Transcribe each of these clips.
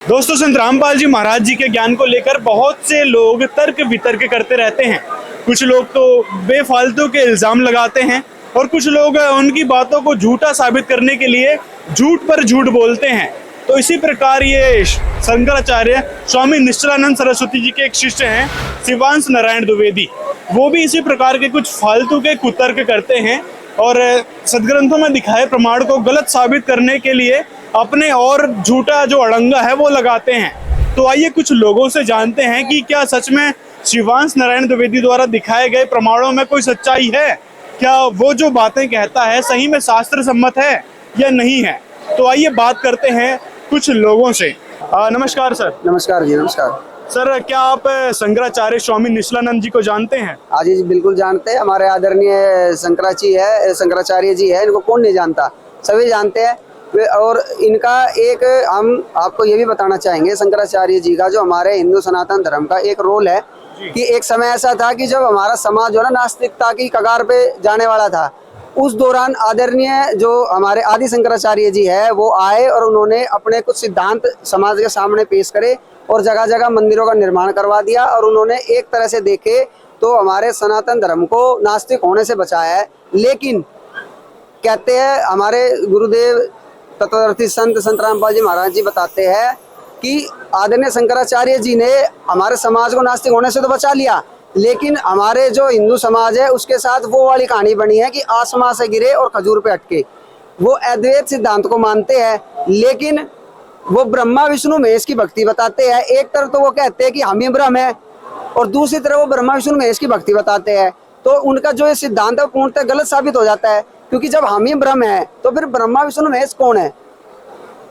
दोस्तों, संत रामपाल जी महाराज जी के ज्ञान को लेकर बहुत से लोग तर्क वितर्क करते रहते हैं। कुछ लोग तो बेफालतू के इल्जाम लगाते हैं और कुछ लोग उनकी बातों को झूठा साबित करने के लिए झूठ पर झूठ बोलते हैं। तो इसी प्रकार ये शंकराचार्य स्वामी निश्चलानंद सरस्वती जी के एक शिष्य हैं, शिवांश नारायण द्विवेदी। वो भी इसी प्रकार के कुछ फालतू के कुतर्क करते हैं और सदग्रंथों में दिखाए प्रमाण को गलत साबित करने के लिए अपने और झूठा जो अड़ंगा है वो लगाते हैं। तो आइए कुछ लोगों से जानते हैं कि क्या सच में शिवांश नारायण द्विवेदी द्वारा दिखाए गए प्रमाणों में कोई सच्चाई है, क्या वो जो बातें कहता है सही में शास्त्र सम्मत है या नहीं है। तो आइए बात करते हैं कुछ लोगों से। नमस्कार सर। नमस्कार जी। नमस्कार सर, क्या आप शंकराचार्य स्वामी निश्चलानंद जी को जानते हैं? हाँ जी, बिल्कुल जानते हैं। हमारे आदरणीय शंकराचार्य जी है, इनको कौन नहीं जानता, सभी जानते हैं। और इनका एक हम आपको ये भी बताना चाहेंगे, शंकराचार्य जी का जो हमारे हिंदू सनातन धर्म का एक रोल है कि एक समय ऐसा था कि जब हमारा समाज जो है ना नास्तिकता की कगार पे जाने वाला था, उस दौरान आदरणीय जो हमारे आदि शंकराचार्य जी है वो आए और उन्होंने अपने कुछ सिद्धांत समाज के सामने पेश करे और जगह जगह मंदिरों का निर्माण करवा दिया। और उन्होंने एक तरह से देखे तो हमारे सनातन धर्म को नास्तिक होने से बचाया है। लेकिन कहते हैं हमारे गुरुदेव तत्वदर्शी संत रामपाल जी महाराज जी बताते हैं कि आदरणीय शंकराचार्य जी ने हमारे समाज को नास्तिक होने से तो बचा लिया, लेकिन हमारे जो हिंदू समाज है उसके साथ वो वाली कहानी बनी है कि आसमां से गिरे और खजूर पे अटके। वो अद्वैत सिद्धांत को मानते हैं, लेकिन वो ब्रह्मा विष्णु महेश की भक्ति बताते हैं। एक तरफ तो वो कहते हैं कि हम ही ब्रह्म है और दूसरी तरफ वो ब्रह्मा विष्णु महेश की भक्ति बताते हैं। तो उनका जो ये सिद्धांत है पूर्णतः गलत साबित हो जाता है, क्योंकि जब हम ही ब्रह्म है तो फिर ब्रह्मा विष्णु महेश कौन है,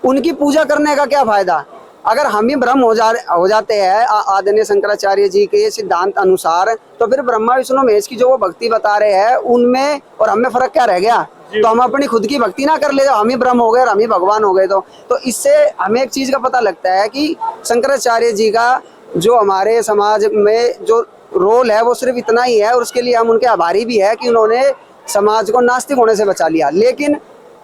उनकी पूजा करने का क्या फायदा। अगर हम ही ब्रह्म हो जाते हैं आदरणीय शंकराचार्य जी के सिद्धांत अनुसार, तो फिर ब्रह्मा विष्णु महेश की जो वो भक्ति बता रहे हैं उनमें और हमें फर्क क्या रह गया। तो हम अपनी खुद की भक्ति ना कर ले, हम ही ब्रह्म हो गए और हम ही भगवान हो गए। तो इससे हमें एक चीज का पता लगता है कि शंकराचार्य जी का जो हमारे समाज में जो रोल है वो सिर्फ इतना ही है, और उसके लिए हम उनके आभारी भी है कि उन्होंने समाज को नास्तिक होने से बचा लिया। लेकिन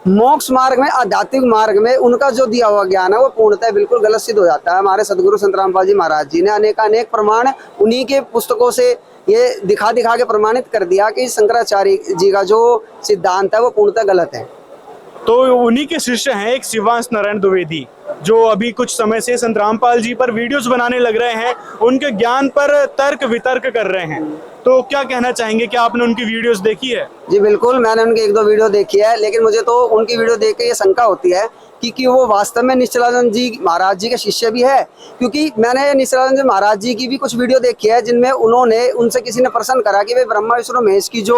मोक्ष मार्ग में, आध्यात्मिक मार्ग में उनका जो दिया हुआ ज्ञान है वो पूर्णतः बिल्कुल गलत सिद्ध हो जाता है। हमारे सदगुरु संत रामपाल जी महाराज जी ने अनेक प्रमाण उन्हीं के पुस्तकों से ये दिखा के प्रमाणित कर दिया कि शंकराचार्य जी का जो सिद्धांत है वो पूर्णतः गलत है। तो उन्हीं के शिष्य हैं एक शिवांश नारायण द्विवेदी, जो अभी कुछ समय से संत रामपाल जी पर वीडियोस बनाने लग रहे हैं, उनके ज्ञान पर तर्क वितर्क कर रहे हैं। तो क्या कहना चाहेंगे, क्या आपने उनकी वीडियोस देखी है? जी बिल्कुल, मैंने उनकी एक दो वीडियो देखी है, लेकिन मुझे तो उनकी वीडियो देख के ये शंका होती है कि वो वास्तव में निश्चलानंद जी महाराज जी के शिष्य भी है। क्योंकि मैंने निश्चलानंद जी महाराज जी की भी कुछ वीडियो देखी है जिनमें उनसे किसी ने प्रश्न करा कि भाई ब्रह्मा विष्णु महेश की जो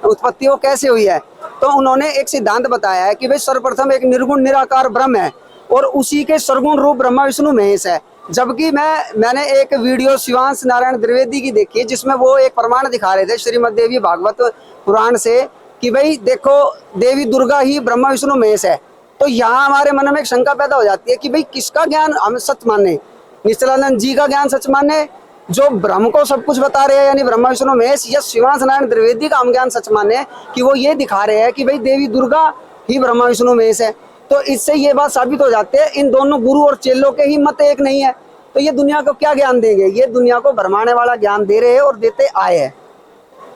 उत्पत्ति वो कैसे हुई है, तो उन्होंने एक सिद्धांत बताया है कि भाई सर्वप्रथम एक निर्गुण निराकार ब्रह्म है और उसी के सर्वगुण रूप ब्रह्मा विष्णु महेश है। जबकि मैंने एक वीडियो शिवांश नारायण द्विवेदी की देखी जिसमें वो एक प्रमाण दिखा रहे थे श्रीमद देवी भागवत पुराण से कि भाई देखो देवी दुर्गा ही ब्रह्मा विष्णु महेश है। तो यहाँ हमारे मन में एक शंका पैदा हो जाती है कि भाई किसका ज्ञान हम सच माने, निश्चलानंद जी का ज्ञान सच माने जो ब्रह्म को सब कुछ बता रहे हैं यानी ब्रह्मा विष्णु महेश, या शिवांश नारायण द्विवेदी का हम ज्ञान सच माने कि वो ये दिखा रहे हैं कि भाई देवी दुर्गा ही ब्रह्मा विष्णु महेश है। तो इससे ये बात साबित हो जाती है इन दोनों गुरु और चेलों के ही मत एक नहीं है। तो ये दुनिया को क्या ज्ञान देंगे, ये दुनिया को भरमाने वाला ज्ञान दे रहे हैं और देते आए हैं।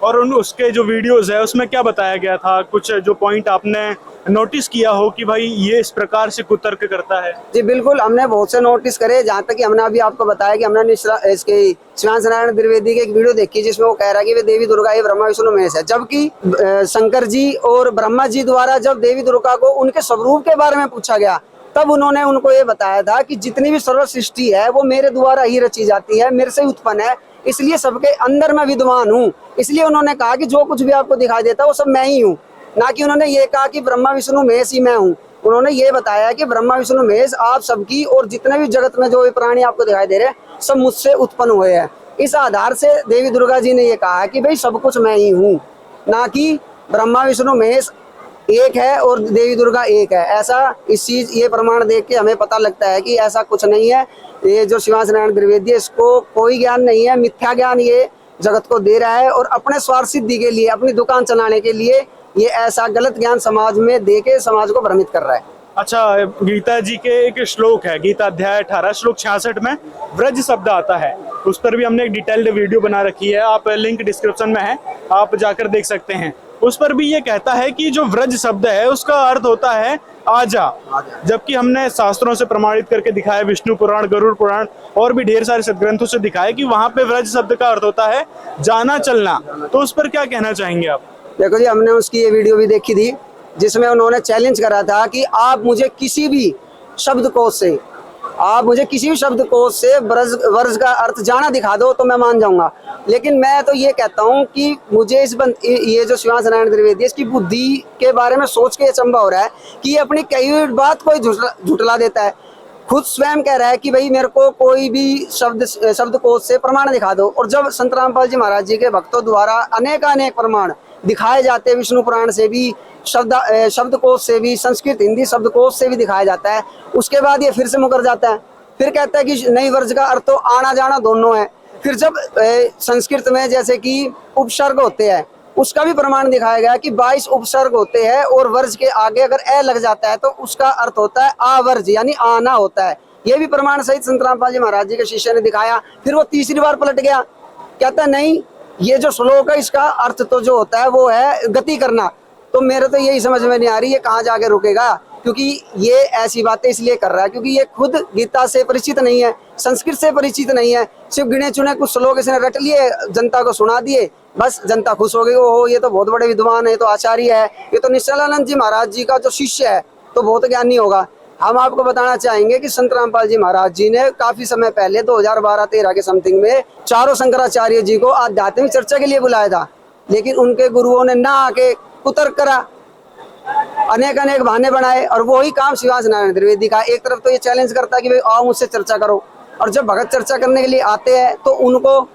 और उसके जो वीडियोस है उसमें क्या बताया गया था, कुछ जो पॉइंट आपने नोटिस किया हो कि भाई ये इस प्रकार से कुतर्क करता है? जी बिल्कुल, हमने बहुत से नोटिस करे। जहाँ तक कि हमने अभी आपको बताया कि हमने इसके शिवांश नारायण द्विवेदी की एक वीडियो देखी जिसमें वो कह रहा है कि वे देवी दुर्गा ही ब्रह्मा विष्णु महेश है। जबकि शंकर जी और ब्रह्मा जी द्वारा जब देवी दुर्गा को उनके स्वरूप के बारे में पूछा गया तब उन्होंने उनको ये बताया था कि जितनी भी सर्व सृष्टि है वो मेरे द्वारा ही रची जाती है, मेरे से उत्पन्न है, इसलिए सबके अंदर मैं विद्वान हूँ। इसलिए उन्होंने कहा कि जो कुछ भी आपको दिखाई देता है वो सब मैं ही हूँ, ना कि उन्होंने ये कहा कि ब्रह्मा विष्णु महेश ही मैं हूँ। उन्होंने ये बताया कि ब्रह्मा विष्णु महेश आप सबकी और जितने भी जगत में जो भी प्राणी आपको दिखाई दे रहे हैं सब मुझसे उत्पन्न हुए हैं। इस आधार से देवी दुर्गा जी ने ये कहा कि भाई सब कुछ मैं ही हूँ, ना कि ब्रह्मा विष्णु महेश एक है और देवी दुर्गा एक है। ऐसा ये प्रमाण देख के हमें पता लगता है कि ऐसा कुछ नहीं है। ये जो शिवांश नारायण द्विवेदी है इसको कोई ज्ञान नहीं है, मिथ्या ज्ञान ये जगत को दे रहा है और अपने स्वार्थ सिद्धि के लिए, अपनी दुकान चलाने के लिए ये ऐसा गलत ज्ञान समाज में दे के समाज को भ्रमित कर रहा है। अच्छा, गीता जी के एक श्लोक है, गीता अध्याय 18 श्लोक 66 में व्रज शब्द आता है। उस पर भी हमने एक डिटेल्ड वीडियो बना रखी है, आप लिंक डिस्क्रिप्शन में है, आप जाकर देख सकते हैं। उस पर भी ये कहता है कि जो व्रज शब्द है उसका अर्थ होता है आजा, जबकि हमने शास्त्रों से प्रमाणित करके दिखाया, विष्णु पुराण, गरुड़ पुराण और भी ढेर सारे सदग्रंथों से दिखाया कि वहां पे व्रज शब्द का अर्थ होता है जाना, चलना। तो उस पर क्या कहना चाहेंगे आप? देखो जी, हमने उसकी ये वीडियो भी देखी थी जिसमें उन्होंने चैलेंज करा था कि आप मुझे किसी भी शब्दकोश से वर्ज का अर्थ जाना दिखा दो तो मैं मान जाऊंगा। लेकिन मैं तो ये कहता हूँ कि मुझे ये जो शिवांश नारायण द्विवेदी इसकी बुद्धि के बारे में सोच के अचंभा हो रहा है कि ये अपनी कई हुई बात कोई झुटला देता है। खुद स्वयं कह रहा है कि भाई मेरे को कोई भी शब्दकोश से प्रमाण दिखा दो, और जब संत रामपाल जी महाराज जी के भक्तों द्वारा अनेक प्रमाण दिखाए जाते हैं, विष्णु पुराण से भी, शब्दकोश से भी, संस्कृत हिंदी शब्दकोश से भी दिखाया जाता है, उसके बाद ये फिर से मुकर जाता है। फिर कहता है कि नई वर्ज का अर्थ तो आना जाना दोनों है। फिर जब संस्कृत में जैसे कि उपसर्ग होते हैं उसका भी प्रमाण दिखाया गया कि 22 उपसर्ग होते हैं और वर्ज के आगे अगर ए लग जाता है तो उसका अर्थ होता है आवर्ज, यानी आना होता है। ये भी प्रमाण सहित संत रामपाल जी महाराज जी के शिष्य ने दिखाया। फिर वो तीसरी बार पलट गया, कहता नहीं ये जो श्लोक है इसका अर्थ तो जो होता है वो है गति करना। तो मेरे तो यही समझ में नहीं आ रही ये कहाँ जाके रुकेगा, क्योंकि ये ऐसी बातें इसलिए कर रहा है क्योंकि ये खुद गीता से परिचित नहीं है, संस्कृत से परिचित नहीं है। सिर्फ गिने चुने कुछ श्लोक इसने रट लिए, जनता को सुना दिए, बस जनता खुश हो गई, ओहो ये तो बहुत बड़े विद्वान है, ये तो आचार्य है, ये तो निश्चलानंद जी महाराज जी का जो शिष्य है तो बहुत ज्ञानी होगा। हम आपको बताना चाहेंगे कि संत रामपाल जी महाराज जी ने काफी समय पहले 2012-13 के समथिंग में चारों शंकराचार्य जी को आध्यात्मिक चर्चा के लिए बुलाया था, लेकिन उनके गुरुओं ने ना आके कुतर्क करा, अनेक बहाने बनाए, और वही काम शिवांश नारायण द्विवेदी का। एक तरफ तो ये चैलेंज करता है कि भाई आओ मुझसे चर्चा करो, और जब भगत चर्चा करने के लिए आते हैं तो उनको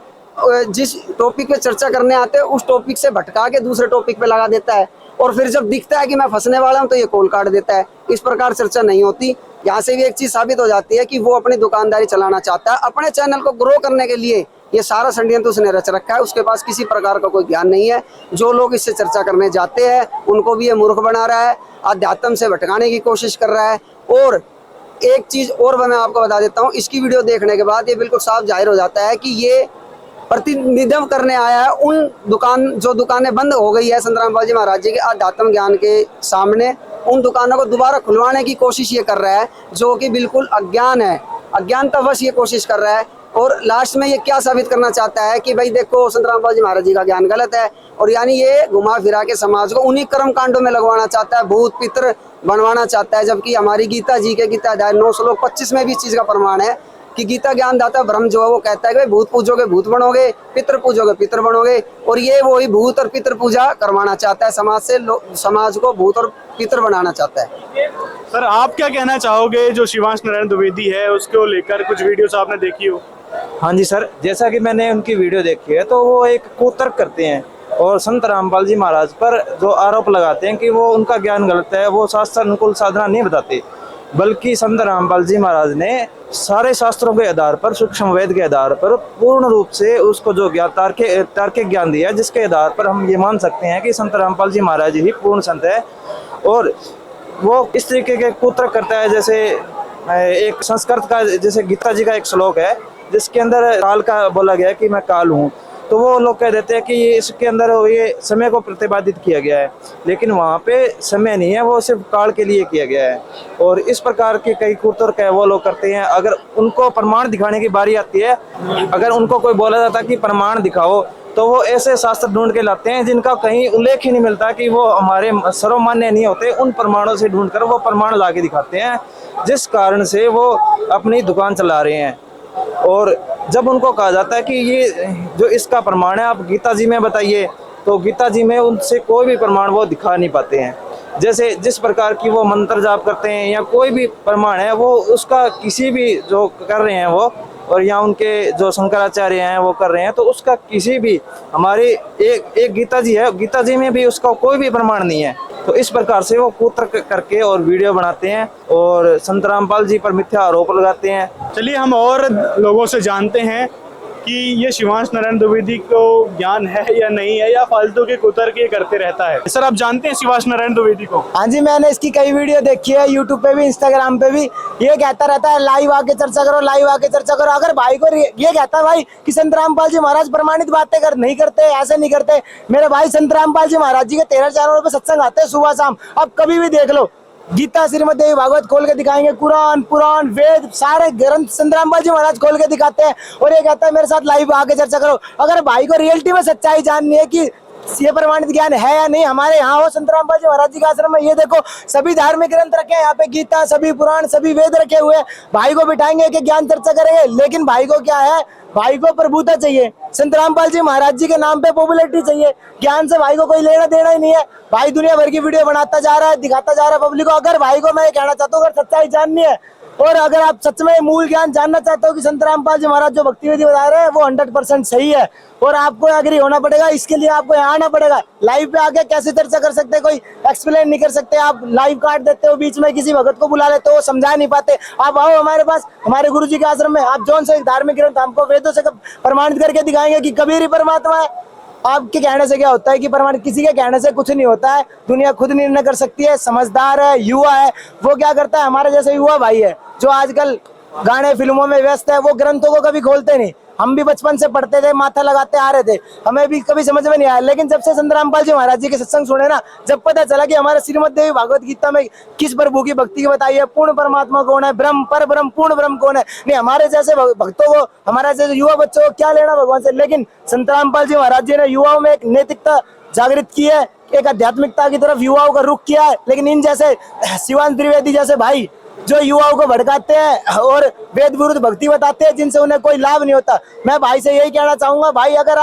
जिस टॉपिक पे चर्चा करने आते हैं उस टॉपिक से भटका के दूसरे टॉपिक पे लगा देता है, और फिर जब दिखता है कि मैं फंसने वाला हूँ तो ये कॉल काट देता है। इस प्रकार चर्चा नहीं होती। यहाँ से भी एक चीज साबित हो जाती है कि वो अपनी दुकानदारी चलाना चाहता है, अपने चैनल को ग्रो करने के लिए ये सारा षड्यंत्र उसने रच रखा है। उसके पास किसी प्रकार का कोई ज्ञान नहीं है। जो लोग इससे चर्चा करने जाते हैं उनको भी ये मूर्ख बना रहा है, अध्यात्म से भटकाने की कोशिश कर रहा है। और एक चीज और मैं आपको बता देता हूँ, इसकी वीडियो देखने के बाद ये बिल्कुल साफ जाहिर हो जाता है कि ये प्रतिनिधित्व करने आया है उन जो दुकानें बंद हो गई है संत रामपाल जी महाराज जी के आध्यात्म ज्ञान के सामने, उन दुकानों को दोबारा खुलवाने की कोशिश ये कर रहा है, जो कि बिल्कुल अज्ञान है, अज्ञानतावश ये कोशिश कर रहा है। और लास्ट में ये क्या साबित करना चाहता है कि भाई देखो संत रामपाल जी महाराज जी का ज्ञान गलत है, और यानी ये घुमा फिरा के समाज को उन्हीं कर्म कांडों में लगवाना चाहता है, भूत पितर बनवाना चाहता है। जबकि हमारी गीता जी के गीता अध्याय 9 श्लोक 25 में भी इस चीज का प्रमाण है कि गीता ज्ञान दाता ब्रह्म जो है वो कहता है कि भूत पूजोगे भूत बनोगे, पितर पूजोगे पितर बनोगे, और ये वही भूत और पितर पूजा करवाना चाहता है समाज से, समाज को भूत और पितर बनाना चाहता है। सर आप क्या कहना चाहोगे, जो शिवांश नारायण द्विवेदी है उसको लेकर कुछ वीडियोस आपने देखी हो? हाँ जी सर, जैसा कि मैंने उनकी वीडियो देखी है तो वो एक कुतर्क करते हैं और संत रामपाल जी महाराज पर जो आरोप लगाते हैं कि वो उनका ज्ञान गलत है, वो शास्त्र अनुकूल साधना नहीं बताते, बल्कि संत रामपाल जी महाराज ने सारे शास्त्रों के आधार पर, सूक्ष्म वेद के आधार पर पूर्ण रूप से उसको जो ज्ञान तार्किक ज्ञान दिया, जिसके आधार पर हम ये मान सकते हैं कि संत रामपाल जी महाराज ही पूर्ण संत है। और वो इस तरीके के कुतर्क करता है, जैसे एक संस्कृत का, जैसे गीता जी का एक श्लोक है जिसके अंदर काल का बोला गया है कि मैं काल हूँ, तो वो लोग कह देते हैं कि इसके अंदर ये समय को प्रतिपादित किया गया है, लेकिन वहाँ पे समय नहीं है, वो सिर्फ काल के लिए किया गया है। और इस प्रकार के कई कुतर्क है वो लोग करते हैं। अगर उनको प्रमाण दिखाने की बारी आती है, अगर उनको कोई बोला जाता है कि प्रमाण दिखाओ, तो वो ऐसे शास्त्र ढूंढ के लाते हैं जिनका कहीं उल्लेख ही नहीं मिलता, कि वो हमारे सर्वमान्य नहीं होते, उन प्रमाणों से ढूंढकर वो प्रमाण ला के दिखाते हैं, जिस कारण से वो अपनी दुकान चला रहे हैं। और जब उनको कहा जाता है कि ये जो इसका प्रमाण है आप गीता जी में बताइए, तो गीता जी में उनसे कोई भी प्रमाण वो दिखा नहीं पाते हैं। जैसे जिस प्रकार की वो मंत्र जाप करते हैं या कोई भी प्रमाण है वो उसका किसी भी जो कर रहे हैं वो, और या उनके जो शंकराचार्य हैं वो कर रहे हैं, तो उसका किसी भी हमारी एक गीता जी है, गीता जी में भी उसका कोई भी प्रमाण नहीं है। तो इस प्रकार से वो कुतर्क करके और वीडियो बनाते हैं और संत रामपाल जी पर मिथ्या आरोप लगाते हैं। चलिए हम और लोगों से जानते हैं कि ये शिवांश नारायण द्विवेदी को ज्ञान है या नहीं है, या फालतू के कुतर्क ये करते रहता है। सर आप जानते हैं शिवांश नारायण द्विवेदी को? हाँ जी, मैंने इसकी कई वीडियो देखी है, यूट्यूब पे भी, इंस्टाग्राम पे भी। ये कहता रहता है लाइव आके चर्चा करो, लाइव आके चर्चा करो। अगर भाई को ये कहता है भाई कि संत रामपाल जी महाराज प्रमाणित बातें नहीं करते, ऐसे नहीं करते। मेरे भाई संत रामपाल जी महाराज जी के 13 चैनलों पे सत्संग आते हैं सुबह शाम, आप कभी भी देख लो। गीता, श्रीमद् देवी भागवत खोल के दिखाएंगे, कुरान, पुराण, वेद, सारे ग्रंथ संत रामपाल जी महाराज खोल के दिखाते हैं। और ये कहता है मेरे साथ लाइव आके चर्चा करो। अगर भाई को रियलिटी में सच्चाई जाननी है कि ये प्रमाणित ज्ञान है या नहीं, हमारे यहाँ हो संत रामपाल जी महाराज जी का आश्रम में, ये देखो सभी धार्मिक ग्रंथ रखे हैं यहाँ पे, गीता, सभी पुराण, सभी वेद रखे हुए हैं। भाई को बिठाएंगे कि ज्ञान चर्चा करेंगे, लेकिन भाई को क्या है, भाई को प्रभुता चाहिए। संत रामपाल जी महाराज जी के नाम पे पॉपुलैरिटी चाहिए, ज्ञान से भाई को कोई लेना देना ही नहीं है। भाई दुनिया भर की वीडियो बनाता जा रहा है, दिखाता जा रहा है पब्लिक को। अगर भाई को मैं ये कहना चाहता हूँ, अगर सच्चाई जाननी है और अगर आप सच में मूल ज्ञान जानना चाहते हो कि संत रामपाल जी महाराज जो भक्ति विधि बता रहे हैं वो 100% सही है, और आपको एग्री होना पड़ेगा, इसके लिए आपको यहाँ आना पड़ेगा। लाइव पे आके कैसे चर्चा कर सकते, कोई एक्सप्लेन नहीं कर सकते। आप लाइव काट देते हो, बीच में किसी भगत को बुला लेते हो, समझा नहीं पाते। आप आओ हमारे पास, हमारे गुरु जी के आश्रम में, आप जौन से धार्मिक ग्रंथ हमको वेदों से प्रमाणित करके दिखाएंगे कि कबीर ही परमात्मा है। आपके कहने से क्या होता है कि प्रमाणित, किसी के कहने से कुछ नहीं होता है। दुनिया खुद निर्णय कर सकती है, समझदार है, युवा है, वो क्या करता है, हमारे जैसे युवा भाई है जो आजकल गाने फिल्मों में व्यस्त है, वो ग्रंथों को कभी खोलते नहीं। हम भी बचपन से पढ़ते थे, माथा लगाते आ रहे थे, हमें भी कभी समझ में नहीं आया। लेकिन जब से संत रामपाल जी महाराज जी के सत्संग सुने ना, जब पता चला कि हमारे श्रीमद् देवी भागवत गीता में किस प्रभु की भक्ति की बताई है, पूर्ण परमात्मा कौन है, ब्रह्म, पर ब्रह्म, पूर्ण ब्रह्म कौन है, नहीं हमारे जैसे भक्तों को, हमारे जैसे युवा बच्चों को क्या लेना भगवान से। लेकिन संत रामपाल जी महाराज जी ने युवाओं में एक नैतिकता जागृत की है, एक आध्यात्मिकता की तरफ युवाओं का रुख किया है। लेकिन इन जैसे शिवांश द्विवेदी जैसे भाई जो युवाओं को भड़काते हैं और वेद विरुद्ध भक्ति बताते हैं, जिनसे उन्हें कोई लाभ नहीं होता। मैं भाई से यही कहना चाहूंगा, भाई अगर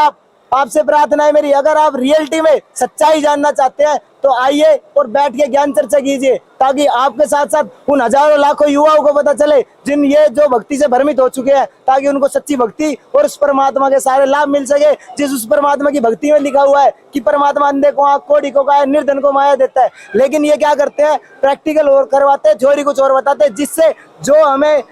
आपसे प्रार्थना है मेरी, अगर आप रियलिटी में सच्चाई जानना चाहते हैं तो आइए और बैठ के ज्ञान चर्चा कीजिए, ताकि आपके साथ साथ उन हजारों लाखों युवाओं को पता चले जिन ये जो भक्ति से भ्रमित हो चुके हैं, ताकि उनको सच्ची भक्ति और उस परमात्मा के सारे लाभ मिल सके, जिस उस परमात्मा की भक्ति में लिखा हुआ है कि परमात्मा अंधे को आंख, कोढ़ी को काया, निर्धन को माया देता है। लेकिन ये क्या करते हैं, प्रैक्टिकल और करवाते हैं, थ्योरी कुछ और बताते हैं, जिससे जो हमें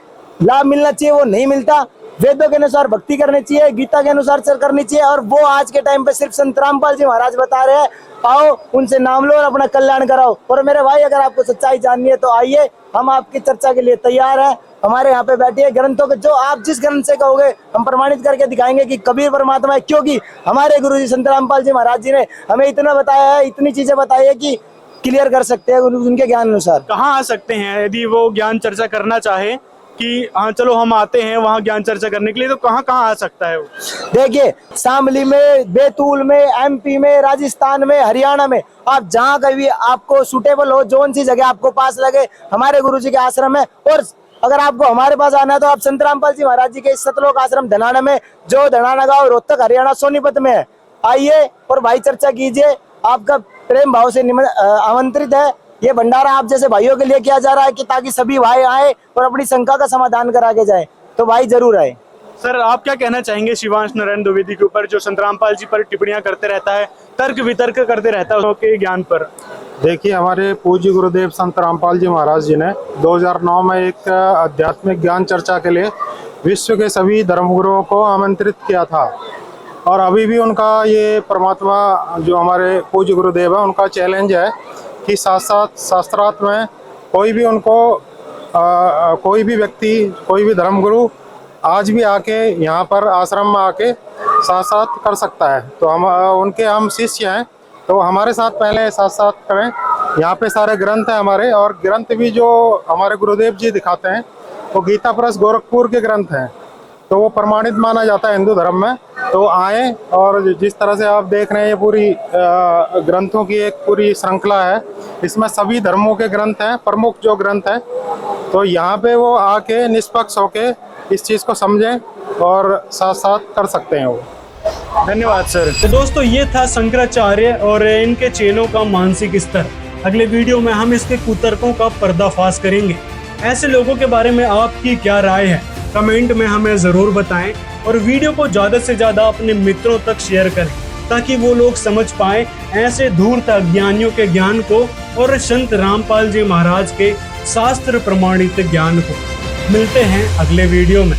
लाभ मिलना चाहिए वो नहीं मिलता। वेदों के अनुसार भक्ति करनी चाहिए, गीता के अनुसार चल करनी चाहिए, और वो आज के टाइम पे सिर्फ संत रामपाल जी महाराज बता रहे हैं। आओ उनसे नाम लो और अपना कल्याण कराओ। और मेरे भाई अगर आपको सच्चाई जाननी है तो आइए, हम आपकी चर्चा के लिए तैयार हैं। हमारे यहाँ पे बैठिए, ग्रंथों के जो आप जिस ग्रंथ से कहोगे हम प्रमाणित करके दिखाएंगे कि कबीर परमात्मा है, क्योंकि हमारे गुरु जी संत रामपाल जी महाराज जी ने हमें इतना बताया है, इतनी चीजें बताई है कि क्लियर कर सकते हैं उनके ज्ञान अनुसार। कहाँ आ सकते हैं यदि वो ज्ञान चर्चा करना चाहे कि हाँ चलो हम आते हैं वहाँ ज्ञान चर्चा करने के लिए, तो कहाँ कहाँ आ सकता है वो? देखिए, शामली में, बैतूल में, एमपी में, राजस्थान में, हरियाणा में, आप जहाँ कभी आपको सूटेबल हो, जोन सी जगह आपको पास लगे, हमारे गुरुजी के आश्रम है। और अगर आपको हमारे पास आना है तो आप संत रामपाल जी महाराज जी के सतलोक आश्रम धनाना में, जो धनाना गाँव रोहतक हरियाणा सोनीपत में है, आइए और भाई चर्चा कीजिए। आपका प्रेम भाव से आमंत्रित है। ये भंडारा आप जैसे भाइयों के लिए किया जा रहा है कि ताकि सभी भाई आए और अपनी शंका का समाधान करा के जाए, तो भाई जरूर आए। सर आप क्या कहना चाहेंगे शिवांश नारायण द्विवेदी के ऊपर, जो संत रामपाल जी पर टिप्पणियां करते रहता है, तर्क वितर्क करते रहता है उनके ज्ञान पर? देखिए, हमारे पूज्य गुरुदेव संत रामपाल जी महाराज जी ने 2009 में एक आध्यात्मिक ज्ञान चर्चा के लिए विश्व के सभी धर्मगुरुओं को आमंत्रित किया था, और अभी भी उनका ये परमात्मा जो हमारे पूज्य गुरुदेव है उनका चैलेंज है कि साथ साथ शास्त्रार्थ में कोई भी उनको कोई भी व्यक्ति, कोई भी धर्मगुरु आज भी आके यहाँ पर आश्रम में आके साथ साथ कर सकता है। तो हम शिष्य हैं, तो हमारे साथ पहले साथ साथ करें। यहाँ पे सारे ग्रंथ हैं हमारे, और ग्रंथ भी जो हमारे गुरुदेव जी दिखाते हैं वो गीता प्रेस गोरखपुर के ग्रंथ हैं, तो वो प्रमाणित माना जाता है हिंदू धर्म में। तो आए, और जिस तरह से आप देख रहे हैं ये पूरी ग्रंथों की एक पूरी श्रृंखला है, इसमें सभी धर्मों के ग्रंथ हैं, प्रमुख जो ग्रंथ हैं। तो यहाँ पे वो आके निष्पक्ष होके इस चीज़ को समझें और साथ साथ कर सकते हैं वो। धन्यवाद सर। तो दोस्तों ये था शंकराचार्य और इनके चेलों का मानसिक स्तर। अगले वीडियो में हम इसके कुतर्कों का पर्दाफाश करेंगे। ऐसे लोगों के बारे में आपकी क्या राय है, कमेंट में हमें जरूर बताएं, और वीडियो को ज्यादा से ज्यादा अपने मित्रों तक शेयर करें, ताकि वो लोग समझ पाए ऐसे धूर्त अज्ञानियों के ज्ञान को और संत रामपाल जी महाराज के शास्त्र प्रमाणित ज्ञान को। मिलते हैं अगले वीडियो में।